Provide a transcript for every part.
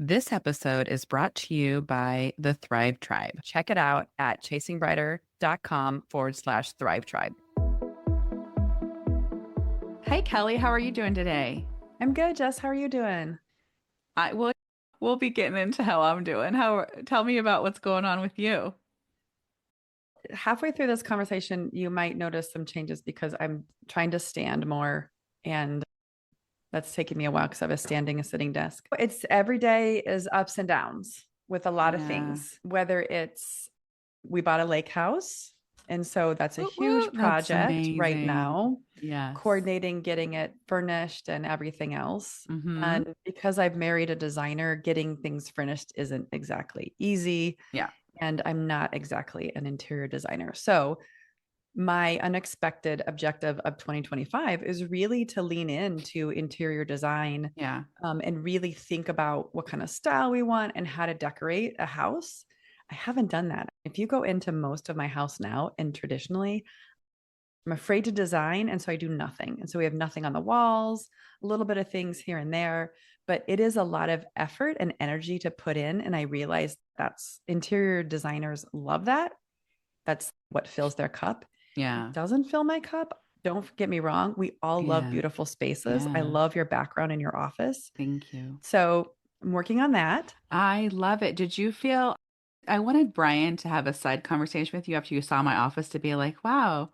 This episode is brought to you by the Thrive Tribe. Check it out at chasingbrighter.com/Thrive Tribe. Hey, Kelly, how are you doing today? I'm good, Jess. How are you doing? We'll be getting into how I'm doing. Tell me about what's going on with you. Halfway through this conversation, you might notice some changes because I'm trying to stand more, and that's taking me a while because I have a standing, a sitting desk. It's every day is ups and downs with a lot of Yeah. things, whether it's we bought a lake house. And so that's a Woo woo. huge That's project right amazing. now, Yes. coordinating, getting it furnished and everything else. Mm-hmm. And because I've married a designer, getting things furnished isn't exactly easy. Yeah. And I'm not exactly an interior designer. So, my unexpected objective of 2025 is really to lean into interior design, Yeah. and really think about what kind of style we want and how to decorate a house. I haven't done that. If you go into most of my house now, and traditionally, I'm afraid to design. And so I do nothing. And so we have nothing on the walls, a little bit of things here and there, but it is a lot of effort and energy to put in. And I realize that's interior designers love that. That's what fills their cup. It Yeah. doesn't fill my cup. Don't get me wrong. We all love Yeah. beautiful spaces. I Yeah. love your background in your office. Thank you. So I'm working on that. I love it. Did you feel I wanted Brian to have a side conversation with you after you saw my office to be like, wow,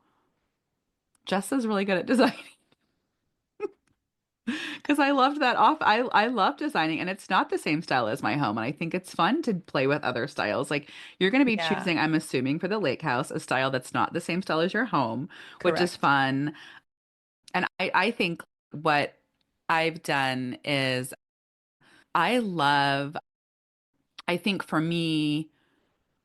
Jess is really good at designing. Because I loved that off. I love designing, and it's not the same style as my home. And I think it's fun to play with other styles. Like you're going to be Yeah, choosing, I'm assuming, for the lake house, a style that's not the same style as your home, which is correct. fun. And I think what I've done is I love, I think for me,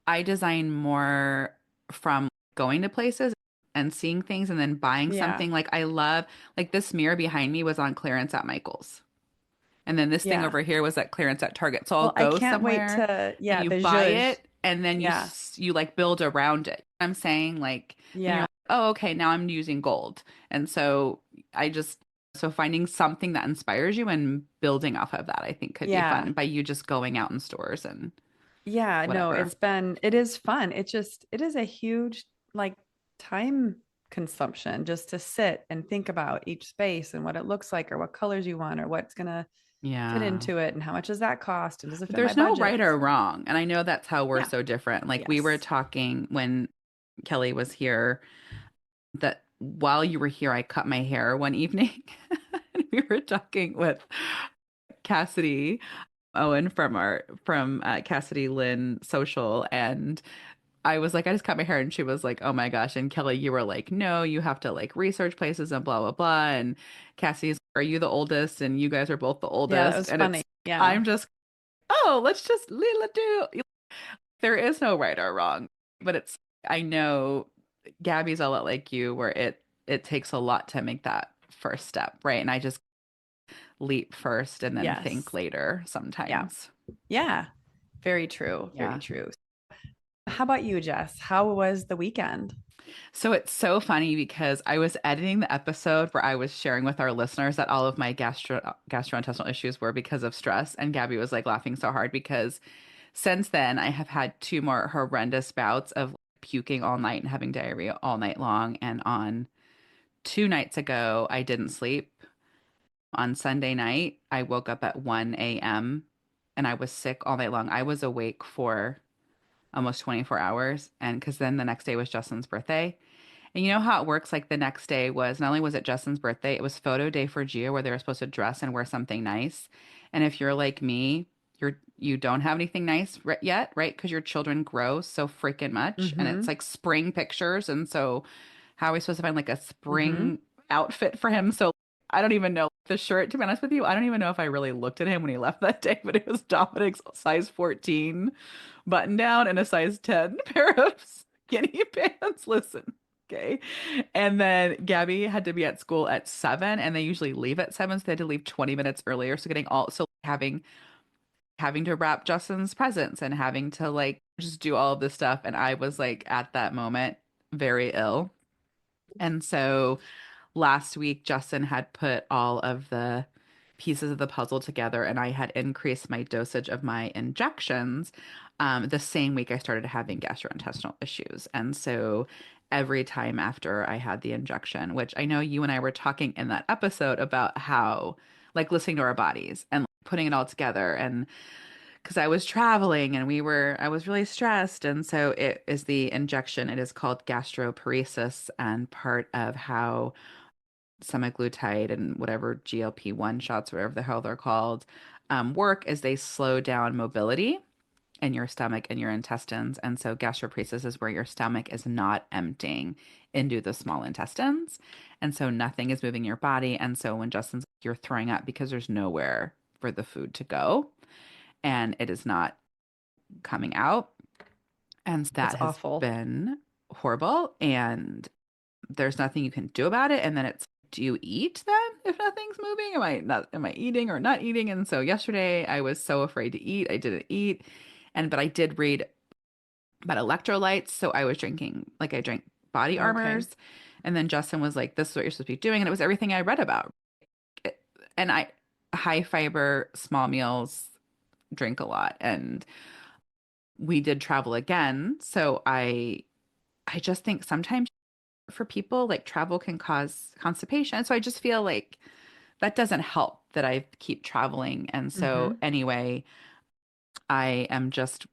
I design more from going to places and seeing things and then buying Yeah, something. Like I love, like this mirror behind me was on clearance at Michael's. And then this thing yeah. over here was at clearance at Target. So I'll Well, I go can't wait somewhere to, and yeah, you the buy zhuzh. it and then Yeah, you like build around it. I'm saying like then you're yeah, like, "Oh, okay, now I'm using gold." And so I just so finding something that inspires you and building off of that I think could be yeah. fun by you just going out in stores and Yeah, no, whatever. it is fun. It is a huge like time consumption just to sit and think about each space and what it looks like or what colors you want or what's gonna fit Yeah. into it and how much does that cost and does it But fit my there's no budget? right or wrong. And I know that's how we're Yeah. so different. Like we were Yes. talking when Kelly was here that while you were here, I cut my hair one evening. And we were talking with Cassidy Owen from Cassidy Lynn Social, and I was like, I just cut my hair, and she was like, oh my gosh. And Kelly, you were like, no, you have to like research places and blah blah blah. And Cassie's, are you the oldest? And you guys are both the Yeah, that oldest. was And funny. it's Yeah. I'm just, oh, let's just let do. There is no right or wrong, but it's I know Gabby's a lot like you, where it takes a lot to make that first step, right? And I just leap first and then think Yes. later Yeah. sometimes. Yeah. Very true. Very Yeah. true. How about you, Jess? How was the weekend? So it's so funny because I was editing the episode where I was sharing with our listeners that all of my gastrointestinal issues were because of stress, and Gabby was like laughing so hard because since then I have had two more horrendous bouts of puking all night and having diarrhea all night long. And on 2 nights ago, I didn't sleep. On Sunday night, I woke up at 1 a.m. and I was sick all night long. I was awake for almost 24 hours. And because then the next day was Justin's birthday. And you know how it works? Like the next day was not only was it Justin's birthday, it was photo day for Gia where they were supposed to dress and wear something nice. And if you're like me, you don't have anything nice yet, right? Because your children grow so freaking much, and it's Mm-hmm. like spring pictures. And so, how are we supposed to find like a Mm-hmm. spring outfit for him? So I don't even know the shirt. To be honest with you, I don't even know if I really looked at him when he left that day. But it was Dominic's size 14 button down and a size 10 pair of skinny pants. Listen. Okay. And then Gabby had to be at school at 7 and they usually leave at 7. So they had to leave 20 minutes earlier. So having to wrap Justin's presents and having to like just do all of this stuff. And I was like at that moment very ill. And so last week Justin had put all of the pieces of the puzzle together, and I had increased my dosage of my injections the same week I started having gastrointestinal issues. And so every time after I had the injection, which I know you and I were talking in that episode about how, like, listening to our bodies and putting it all together. And because I was traveling and I was really stressed. And so it is the injection. It is called gastroparesis, and part of how semaglutide and whatever GLP-1 shots, whatever the hell they're called, work is they slow down mobility in your stomach and your intestines. And so gastroparesis is where your stomach is not emptying into the small intestines. And so nothing is moving your body. And so when Justin's, you're throwing up because there's nowhere for the food to go and it is not coming out. And That's that has awful. been horrible. And there's nothing you can do about it. And then it's, do you eat then if nothing's moving? Am I eating or not eating? And so yesterday I was so afraid to eat. I didn't eat. But I did read about electrolytes. So I was drinking, like I drank body Okay. armors. And then Justin was like, this is what you're supposed to be doing. And it was everything I read about. And I, high fiber, small meals, drink a lot. And we did travel again. So I just think sometimes for people, like travel can cause constipation. So I just feel like that doesn't help that I keep traveling. And so Hmm. anyway, I am just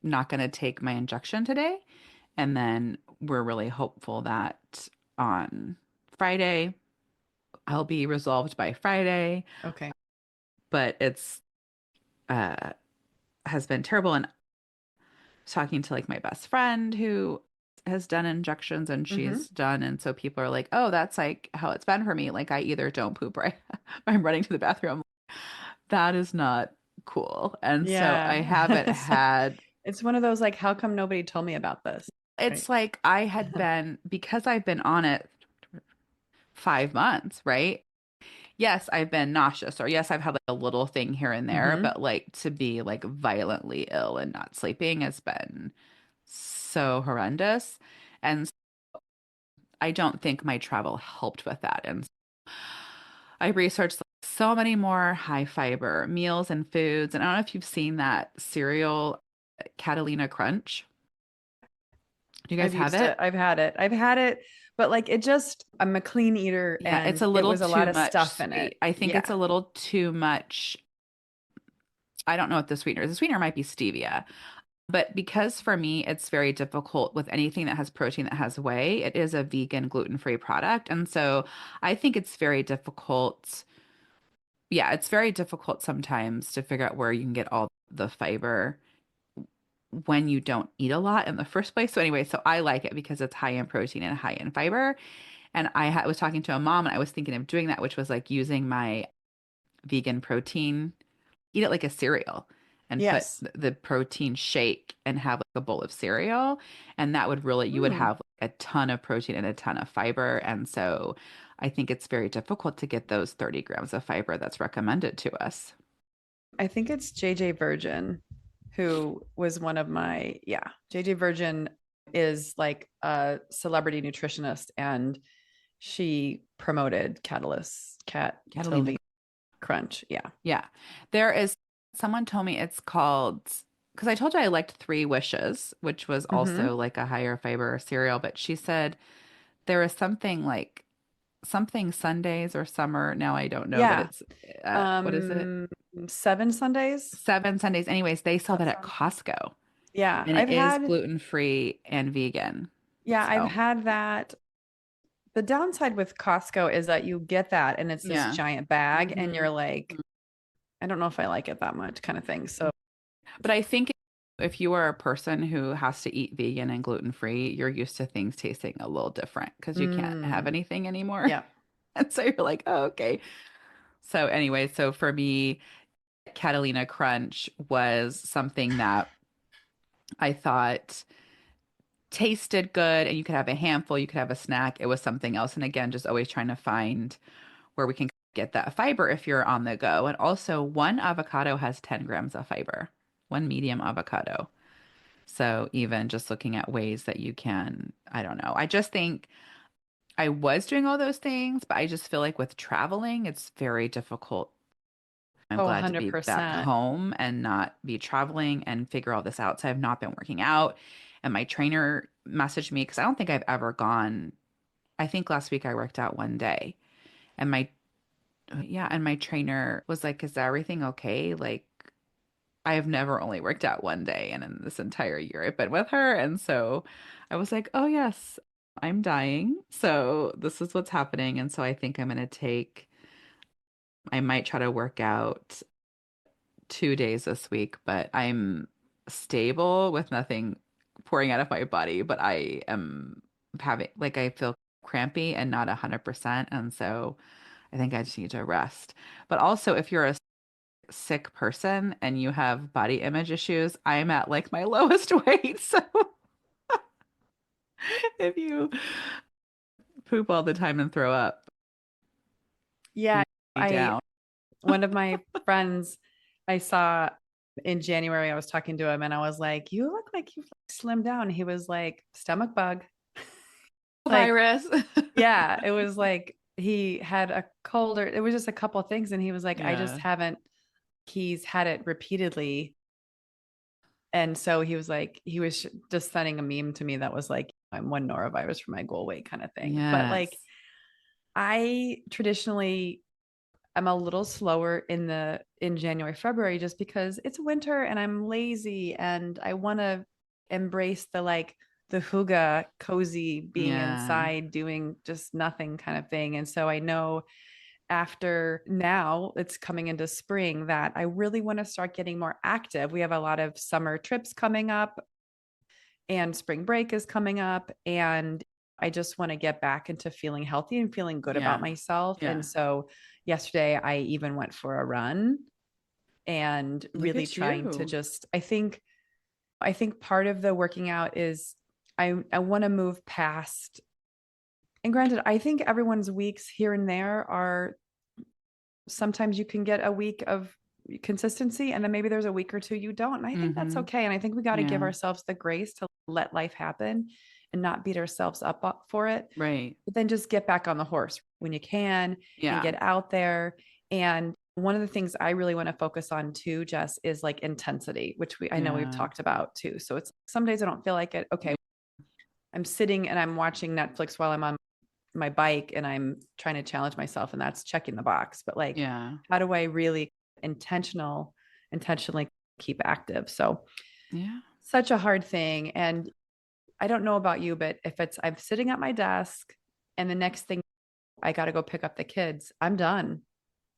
not going to take my injection today. And then we're really hopeful that on Friday, I'll be resolved by Friday. Okay. But it's uh has been terrible. And talking to like my best friend who has done injections and Hmm. she's done. And so people are like, oh, that's like how it's been for me. Like I either don't poop or I'm running to the bathroom. That is not cool. And so I Yeah. haven't had, It's one of those like, how come nobody told me about this? Right. it's like I had been, because I've been on it 5 months, right? Yes, I've been nauseous, or yes, I've had like a little thing here and there, Hmm. but like to be like violently ill and not sleeping has been so horrendous. And I don't think my travel helped with that. And I researched like, so many more high fiber meals and foods. And I don't know if you've seen that cereal, Catalina Crunch. Do you guys I've have used it. it? I've had it. I've had it, but like it just, I'm a clean eater Yeah, it's and a it little was a too lot of much stuff in it. sweet. I think it's a Yeah. little too much. I don't know what the sweetener is. The sweetener might be stevia. But because for me, it's very difficult with anything that has protein that has whey, it is a vegan gluten-free product. And so I think it's very difficult. Yeah, it's very difficult sometimes to figure out where you can get all the fiber when you don't eat a lot in the first place. So anyway, so I like it because it's high in protein and high in fiber. And was talking to a mom and I was thinking of doing that, which was like using my vegan protein, eat it like a cereal and put Yes. the protein shake and have like a bowl of cereal. And that would really, you would Hmm. have like a ton of protein and a ton of fiber. And so I think it's very difficult to get those 30 grams of fiber that's recommended to us. I think it's JJ Virgin who was one of my, yeah, JJ Virgin is like a celebrity nutritionist and she promoted Catalina. Catalina Crunch. Yeah. Yeah. There is, someone told me it's called, because I told you I liked Three Wishes, which was also Hmm. like a higher fiber cereal, but she said there is something like something Sundays or summer. Now I don't know, but Yeah. it's, what is it? Um, 7 Sundays. 7 Sundays. Anyways, they sell That that at sounds, Costco yeah. and it is gluten-free and vegan. I've So, had that. The downside with Costco is that you get that and it's this yeah. giant bag and Hmm. you're like, I don't know if I like it that much kind of thing. So, But I think if you are a person who has to eat vegan and gluten-free, you're used to things tasting a little different because you can't have mm, anything anymore. yeah. And so you're like, oh, okay. So anyway, so for me, Catalina Crunch was something that I thought tasted good and you could have a handful, you could have a snack. It was something else. And again, just always trying to find where we can get that fiber if you're on the go. And also, one avocado has 10 grams of fiber, one medium avocado. So even just looking at ways that you can, I don't know. I just think I was doing all those things, but I just feel like with traveling, it's very difficult I'm Oh, glad to be back 100%. home and not be traveling and figure all this out. So I've not been working out. And my trainer messaged me because I don't think I've ever gone. I think last week I worked out one day. And my trainer was like, "Is everything okay?" Like, I have never only worked out one day and in this entire year I've been with her. And so I was like, "Oh yes, I'm dying. So this is what's happening." And so I think I might try to work out 2 days this week, but I'm stable with nothing pouring out of my body, but I am I feel crampy and not 100%. And so I think I just need to rest. But also, if you're a sick person and you have body image issues, I'm at like my lowest weight. So if you poop all the time and throw up, Yeah, you be I down. one of my friends I saw in January, I was talking to him and I was like, "You look like you've slimmed down." He was like, "Stomach bug." Like, Virus. yeah, it was like he had a cold or it was just a couple of things and he was like, "I just Yeah. haven't." He's had it repeatedly. And so he was like, he was just sending a meme to me that was like, "I'm one norovirus for my goal weight" kind of thing. But like, Yes. I traditionally I'm a little slower in January, February just because it's winter and I'm lazy and I want to embrace the hygge cozy being Yeah. inside doing just nothing kind of thing. And so I know after now it's coming into spring that I really want to start getting more active. We have a lot of summer trips coming up and spring break is coming up and I just want to get back into feeling healthy and feeling good about Yeah. myself. And Yeah. so yesterday I even went for a run and Look really at trying to you. just I think part of the working out is I want to move past, and granted I think everyone's weeks here and there are, sometimes you can get a week of consistency and then maybe there's a week or two you don't. And I think that's Mm-hmm. okay. And I think we got to give Yeah. ourselves the grace to let life happen and not beat ourselves up for it. Right. But then just get back on the horse when you can and Yeah. get out there. And one of the things I really want to focus on too, Jess, is like intensity, which I know we've Yeah. talked about too. So it's some days I don't feel like it. Okay, Yeah. I'm sitting and I'm watching Netflix while I'm on my bike and I'm trying to challenge myself, and that's checking the box. But like, Yeah. how do I really intentionally keep active? So Yeah. such a hard thing. And I don't know about you, but if it's I'm sitting at my desk and the next thing I got to go pick up the kids, I'm done.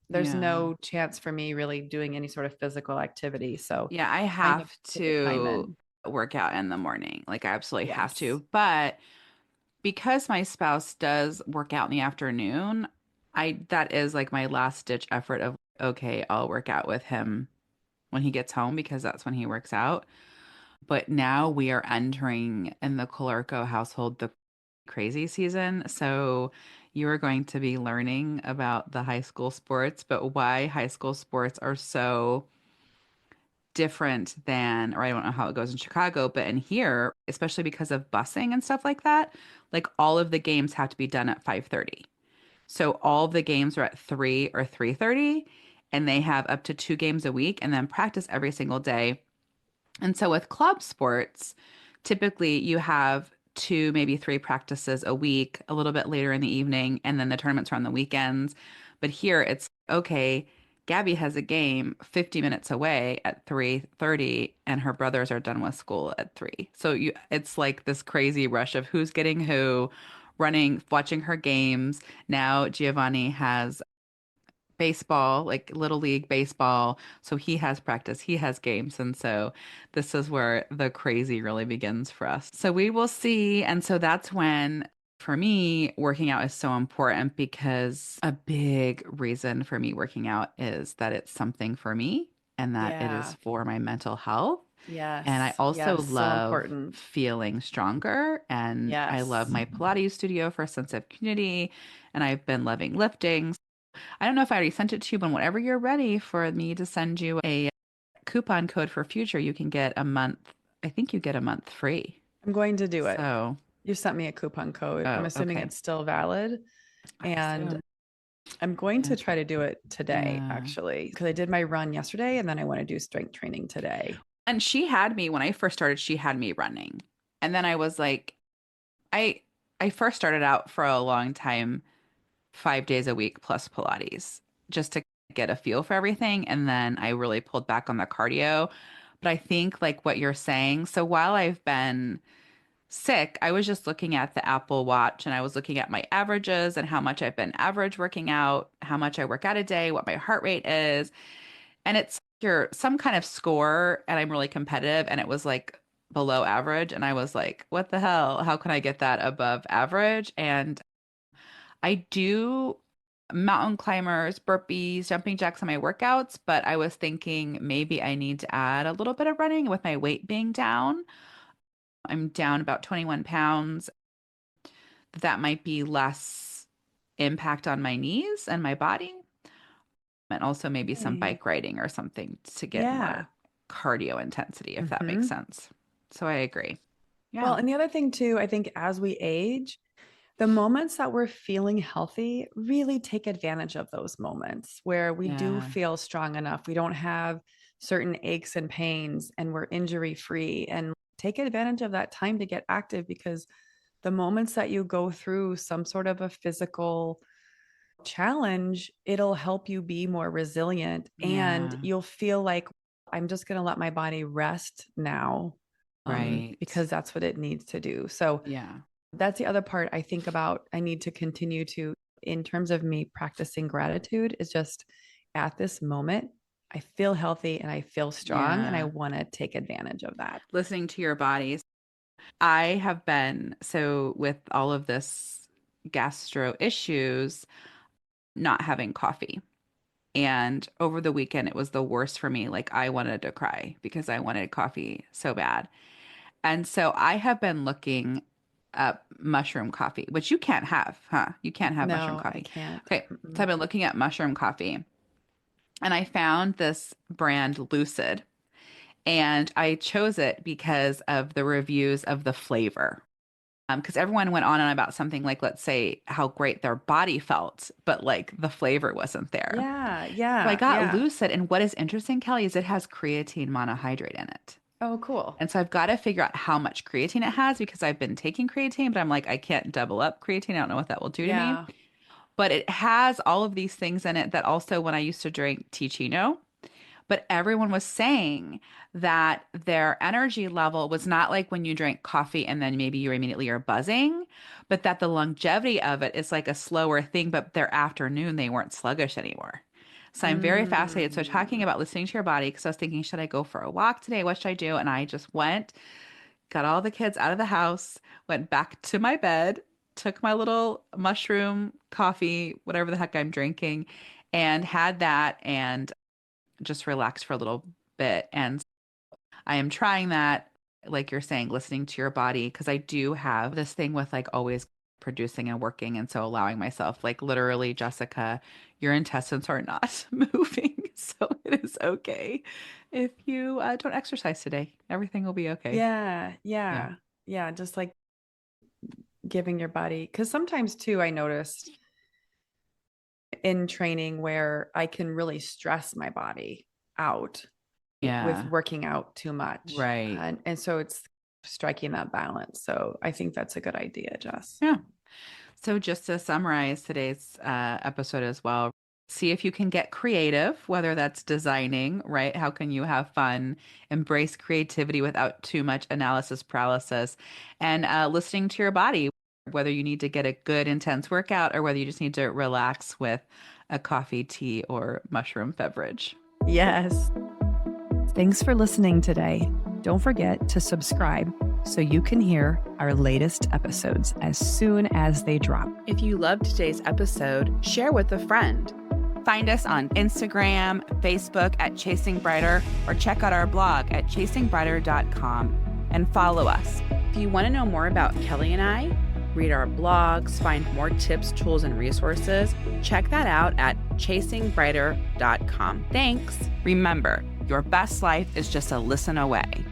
There's Yeah. no chance for me really doing any sort of physical activity. So Yeah, I trying to have put the time to in. work out in the morning. Like I absolutely have Yes. to. But because my spouse does work out in the afternoon, I that is like my last ditch effort of okay, I'll work out with him when he gets home because that's when he works out. But now we are entering in the Colorco household the crazy season. So you are going to be learning about the high school sports, but why high school sports are so different than, or I don't know how it goes in Chicago, but in here, especially because of busing and stuff like that, like all of the games have to be done at 5:30. So all of the games are at 3 or 3:30, and they have up to 2 games a week and then practice every single day. And so with club sports, typically you have two, maybe three practices a week, a little bit later in the evening, and then the tournaments are on the weekends. But here it's okay, Gabby has a game 50 minutes away at 3:30 and her brothers are done with school at 3. So it's like this crazy rush of who's getting who, running, watching her games. Now Giovanni has baseball, like little league baseball. So he has practice, he has games. And so this is where the crazy really begins for us. So we will see. And so that's when, for me, working out is so important because a big reason for me working out is that it's something for me and that it is Yeah. for my mental health. And I Yes. also Yes. So love important. feeling stronger. And I love Yes. my Pilates studio for a sense of community. And I've been loving lifting. I don't know if I already sent it to you, but whenever you're ready for me to send you a coupon code for future, you can get a month. I think you get a month free. I'm going to do it. So, You sent me a coupon code. I'm oh, assuming okay. it's still valid. I And assume. I'm going Yeah. to try to do it today, Yeah. actually, because I did my run yesterday and then I want to do strength training today. And she had me when I first started, she had me running. And then I was like, I I first started out for a long time, 5 days a week plus Pilates, just to get a feel for everything. And then I really pulled back on the cardio. But I think like what you're saying, so while I've been sick, I was just looking at the Apple Watch and I was looking at my averages and how much I've been average working out, how much I work out a day, what my heart rate is. And it's your some kind of score, and I'm really competitive, and it was like below average. And I was like, what the hell? How can I get that above average? And I do mountain climbers, burpees, jumping jacks on my workouts, but I was thinking maybe I need to add a little bit of running with my weight being down. I'm down about 21 pounds. That might be less impact on my knees and my body, and also maybe some Okay. bike riding or something to get more Yeah. cardio intensity, if that makes Hmm. sense. So I agree. Well, Yeah. and the other thing too, I think as we age, the moments that we're feeling healthy, really take advantage of those moments where we do Yeah. feel strong enough. We don't have certain aches and pains and we're injury free, and take advantage of that time to get active, because the moments that you go through some sort of a physical challenge, it'll help you be more resilient and Yeah. you'll feel like I'm just going to let my body rest now, Right. because that's what it needs to do. So Yeah. that's the other part I think about. I need to continue to, in terms of me practicing gratitude, is just at this moment, I feel healthy and I feel strong and I Yeah. want to take advantage of that. Listening to your bodies. I have been, so with all of this gastro issues, not having coffee. And over the weekend, it was the worst for me. Like I wanted to cry because I wanted coffee so bad. And so I have been looking up mushroom coffee, which you can't have, huh? You can't have mushroom No, I coffee. can't. Okay. So Mm-mm. I've been looking at mushroom coffee and I found this brand Lucid, and I chose it because of the reviews of the flavor. Because everyone went on and on about something like, let's say, how great their body felt, but like the flavor wasn't there. Yeah, So I yeah, got yeah. Lucid, and what is interesting, Kelly, is it has creatine monohydrate in it. Oh, cool. And so I've got to figure out how much creatine it has because I've been taking creatine, but I'm like, I can't double up creatine. I don't know what that will do to me. Yeah. But it has all of these things in it that also when I used to drink Ticino, but everyone was saying that their energy level was not like when you drink coffee and then maybe you immediately are buzzing, but that the longevity of it is like a slower thing, but their afternoon, they weren't sluggish anymore. So I'm very fascinated. So talking Mm. about listening to your body, because I was thinking, should I go for a walk today? What should I do? And I just went, got all the kids out of the house, went back to my bed, took my little mushroom coffee, whatever the heck I'm drinking, and had that and just relaxed for a little bit. And I am trying that, like you're saying, listening to your body, because I do have this thing with like always producing and working. And so allowing myself, like literally, Jessica, your intestines are not moving. So it is okay if you don't exercise today. Everything will be okay. Yeah, Yeah. yeah, yeah. Just like giving your body, because sometimes too, I noticed in training where I can really stress my body out with Yeah. working out too much. Right. And so it's striking that balance. So I think that's a good idea, Jess. Yeah. So, just to summarize today's episode as well, see if you can get creative, whether that's designing, right? How can you have fun? Embrace creativity without too much analysis paralysis, and listening to your body, whether you need to get a good, intense workout or whether you just need to relax with a coffee, tea, or mushroom beverage. Yes. Thanks for listening today. Don't forget to subscribe so you can hear our latest episodes as soon as they drop. If you loved today's episode, share with a friend. Find us on Instagram, Facebook at Chasing Brighter, or check out our blog at chasingbrighter.com and follow us. If you want to know more about Kelly and I, read our blogs, find more tips, tools, and resources, check that out at chasingbrighter.com. Thanks. Remember, your best life is just a listen away.